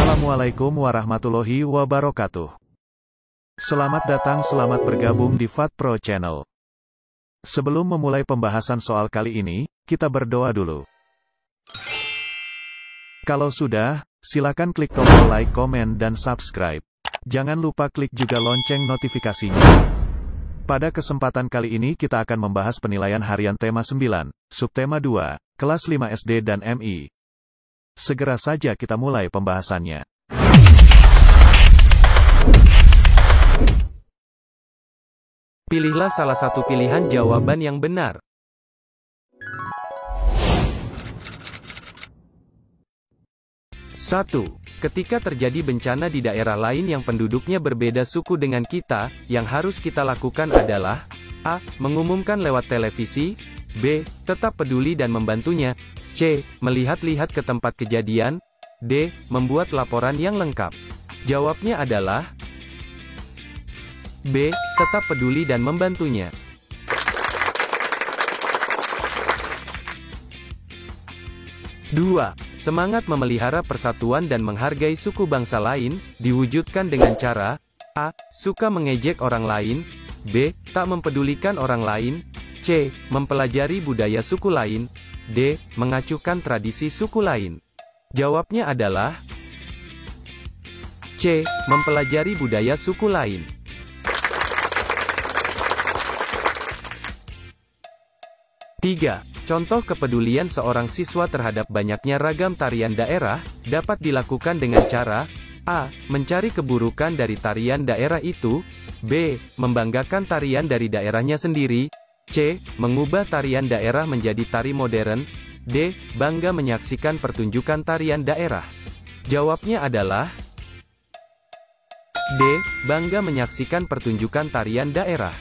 Assalamualaikum warahmatullahi wabarakatuh. Selamat datang, selamat bergabung di FAT Pro Channel. Sebelum memulai pembahasan soal kali ini, kita berdoa dulu. Kalau sudah, silakan klik tombol like, komen, dan subscribe. Jangan lupa klik juga lonceng notifikasinya. Pada kesempatan kali ini kita akan membahas penilaian harian tema 9, subtema 2, kelas 5 SD dan MI. Segera saja kita mulai pembahasannya. Pilihlah salah satu pilihan jawaban yang benar. 1. Ketika terjadi bencana di daerah lain yang penduduknya berbeda suku dengan kita, yang harus kita lakukan adalah A. Mengumumkan lewat televisi, B. Tetap peduli dan membantunya, C. Melihat-lihat ke tempat kejadian, D. Membuat laporan yang lengkap. Jawabnya adalah B. Tetap peduli dan membantunya. 2. Semangat memelihara persatuan dan menghargai suku bangsa lain, diwujudkan dengan cara A. Suka mengejek orang lain, B. Tak mempedulikan orang lain, C. Mempelajari budaya suku lain, D. Mengacuhkan tradisi suku lain. Jawabnya adalah C. Mempelajari budaya suku lain. 3. Contoh kepedulian seorang siswa terhadap banyaknya ragam tarian daerah, dapat dilakukan dengan cara A. Mencari keburukan dari tarian daerah itu, B. Membanggakan tarian dari daerahnya sendiri, C. Mengubah tarian daerah menjadi tari modern, D. Bangga menyaksikan pertunjukan tarian daerah. Jawabnya adalah D. Bangga menyaksikan pertunjukan tarian daerah.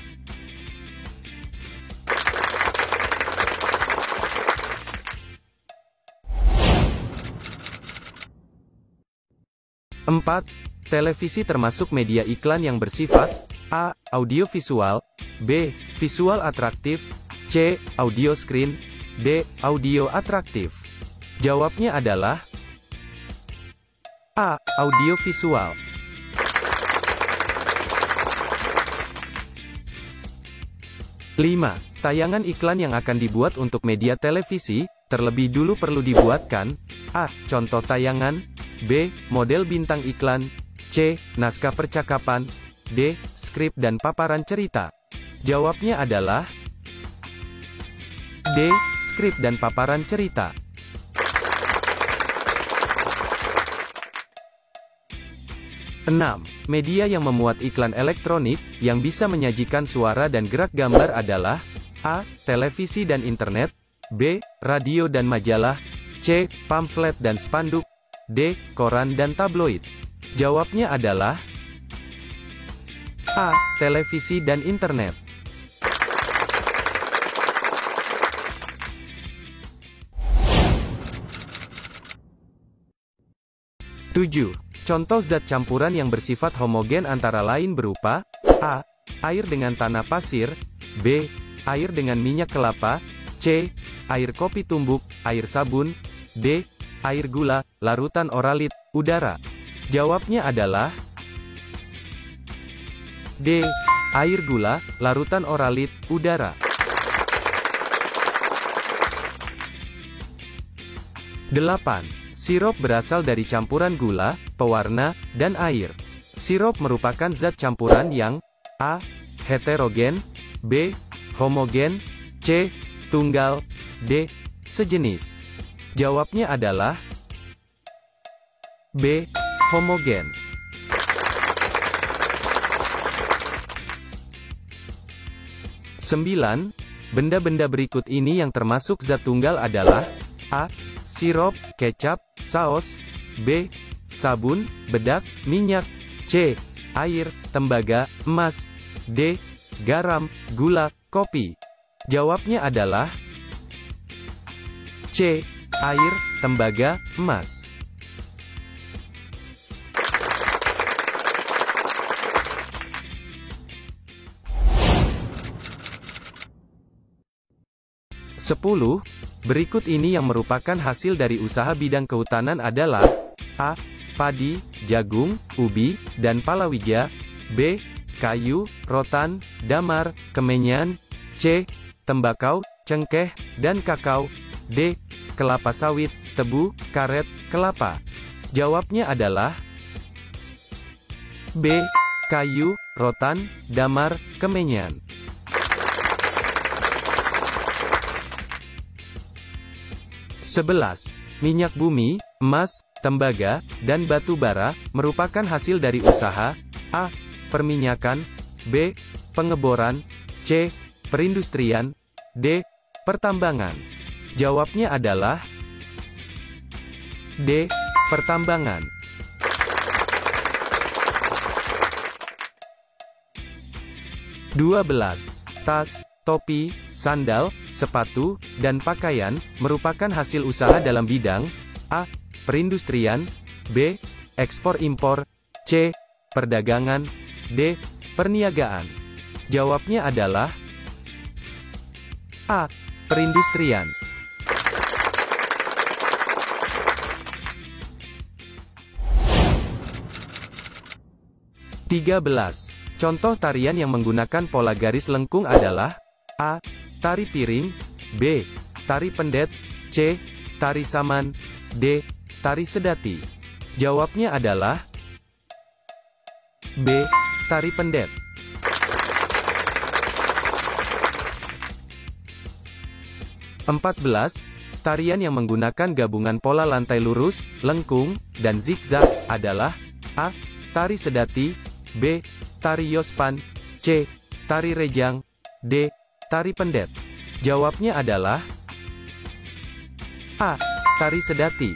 4. Televisi termasuk media iklan yang bersifat A. Audiovisual, B. Visual atraktif, C. Audio screen, D. Audio atraktif. Jawabnya adalah A. Audiovisual. 5. Tayangan iklan yang akan dibuat untuk media televisi, terlebih dulu perlu dibuatkan A. Contoh tayangan, B. Model bintang iklan, C. Naskah percakapan, D. Skrip dan paparan cerita. Jawabnya adalah D. Skrip dan paparan cerita. 6. Media yang memuat iklan elektronik, yang bisa menyajikan suara dan gerak gambar adalah A. Televisi dan internet, B. Radio dan majalah, C. Pamflet dan spanduk, D. Koran dan tabloid. Jawabnya adalah A. Televisi dan internet. 7. Contoh zat campuran yang bersifat homogen antara lain berupa A. Air dengan tanah pasir, B. Air dengan minyak kelapa, C. Air kopi tumbuk, air sabun, D. Air gula, larutan oralit, udara. Jawabnya adalah D. Air gula, larutan oralit, udara. 8. Sirup berasal dari campuran gula, pewarna, dan air. Sirup merupakan zat campuran yang A. Heterogen, B. Homogen, C. Tunggal, D. Sejenis. Jawabnya adalah B. Homogen. 9. Benda-benda berikut ini yang termasuk zat tunggal adalah A. Sirup, kecap, saus, B. Sabun, bedak, minyak, C. Air, tembaga, emas, D. Garam, gula, kopi. Jawabnya adalah C. Air, tembaga, emas. 10. Berikut ini yang merupakan hasil dari usaha bidang kehutanan adalah A. Padi, jagung, ubi, dan palawija. B. Kayu, rotan, damar, kemenyan. C. Tembakau, cengkeh, dan kakao. D. Kelapa sawit, tebu, karet, kelapa. Jawabnya adalah B. Kayu, rotan, damar, kemenyan. 11. Minyak bumi, emas, tembaga, dan batu bara, merupakan hasil dari usaha A. Perminyakan. B. Pengeboran. C. Perindustrian. D. Pertambangan. Jawabnya adalah D. Pertambangan. 12. Tas, topi, sandal, sepatu, dan pakaian, merupakan hasil usaha dalam bidang A. Perindustrian. B. Ekspor-impor. C. Perdagangan. D. Perniagaan. Jawabnya adalah A. Perindustrian. 13. Contoh tarian yang menggunakan pola garis lengkung adalah A. Tari piring. B. Tari pendet. C. Tari saman. D. Tari sedati. Jawabnya adalah B. Tari pendet. 14. Tarian yang menggunakan gabungan pola lantai lurus, lengkung, dan zigzag adalah A. Tari sedati. B. Tari yospan. C. Tari rejang. D. Tari pendet. Jawabnya adalah A. Tari sedati.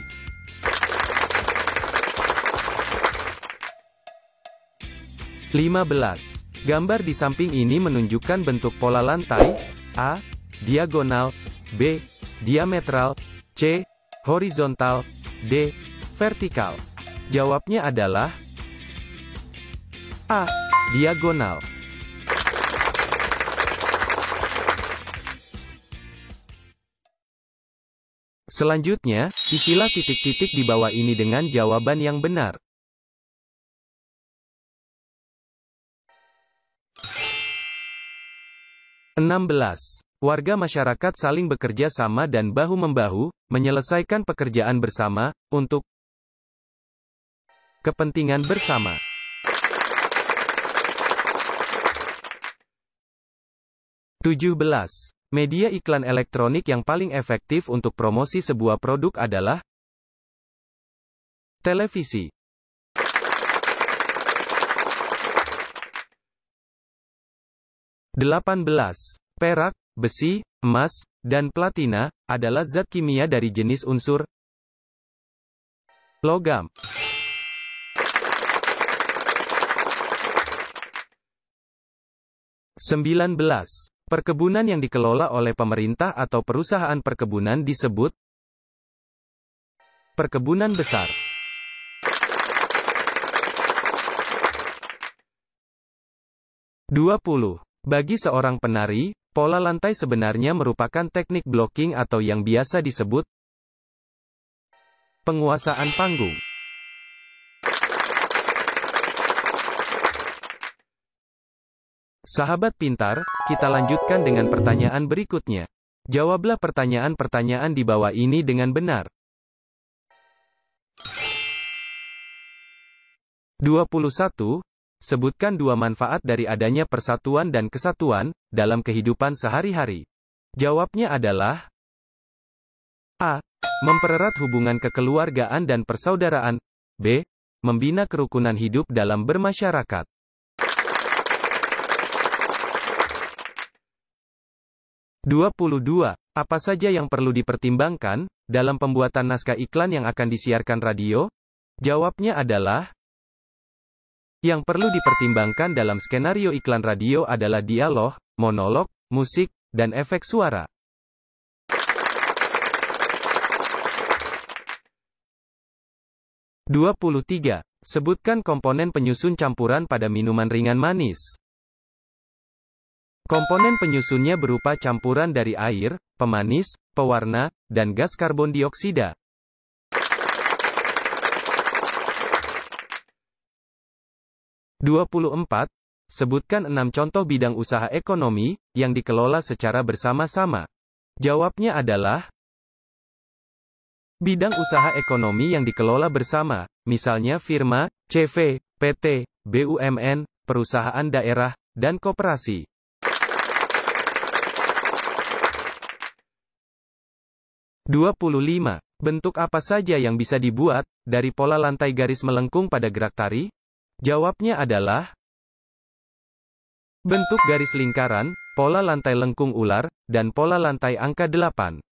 15. Gambar di samping ini menunjukkan bentuk pola lantai A. Diagonal. B. Diametral. C. Horizontal. D. Vertikal. Jawabnya adalah A. Diagonal. Selanjutnya, isilah titik-titik di bawah ini dengan jawaban yang benar. (16) Warga masyarakat saling bekerja sama dan bahu-membahu, menyelesaikan pekerjaan bersama, untuk kepentingan bersama. 17. Media iklan elektronik yang paling efektif untuk promosi sebuah produk adalah televisi. 18. Perak, besi, emas, dan platina adalah zat kimia dari jenis unsur logam. 19. Perkebunan yang dikelola oleh pemerintah atau perusahaan perkebunan disebut perkebunan besar. 20. Bagi seorang penari, pola lantai sebenarnya merupakan teknik blocking atau yang biasa disebut penguasaan panggung. Sahabat pintar, kita lanjutkan dengan pertanyaan berikutnya. Jawablah pertanyaan-pertanyaan di bawah ini dengan benar. 21. Sebutkan dua manfaat dari adanya persatuan dan kesatuan dalam kehidupan sehari-hari. Jawabnya adalah A. Mempererat hubungan kekeluargaan dan persaudaraan. B. Membina kerukunan hidup dalam bermasyarakat. 22. Apa saja yang perlu dipertimbangkan dalam pembuatan naskah iklan yang akan disiarkan radio? Jawabnya adalah yang perlu dipertimbangkan dalam skenario iklan radio adalah dialog, monolog, musik, dan efek suara. 23. Sebutkan komponen penyusun campuran pada minuman ringan manis. Komponen penyusunnya berupa campuran dari air, pemanis, pewarna, dan gas karbon dioksida. 24. Sebutkan 6 contoh bidang usaha ekonomi yang dikelola secara bersama-sama. Jawabnya adalah bidang usaha ekonomi yang dikelola bersama, misalnya firma, CV, PT, BUMN, perusahaan daerah, dan koperasi. 25. Bentuk apa saja yang bisa dibuat dari pola lantai garis melengkung pada gerak tari? Jawabnya adalah bentuk garis lingkaran, pola lantai lengkung ular, dan pola lantai angka 8.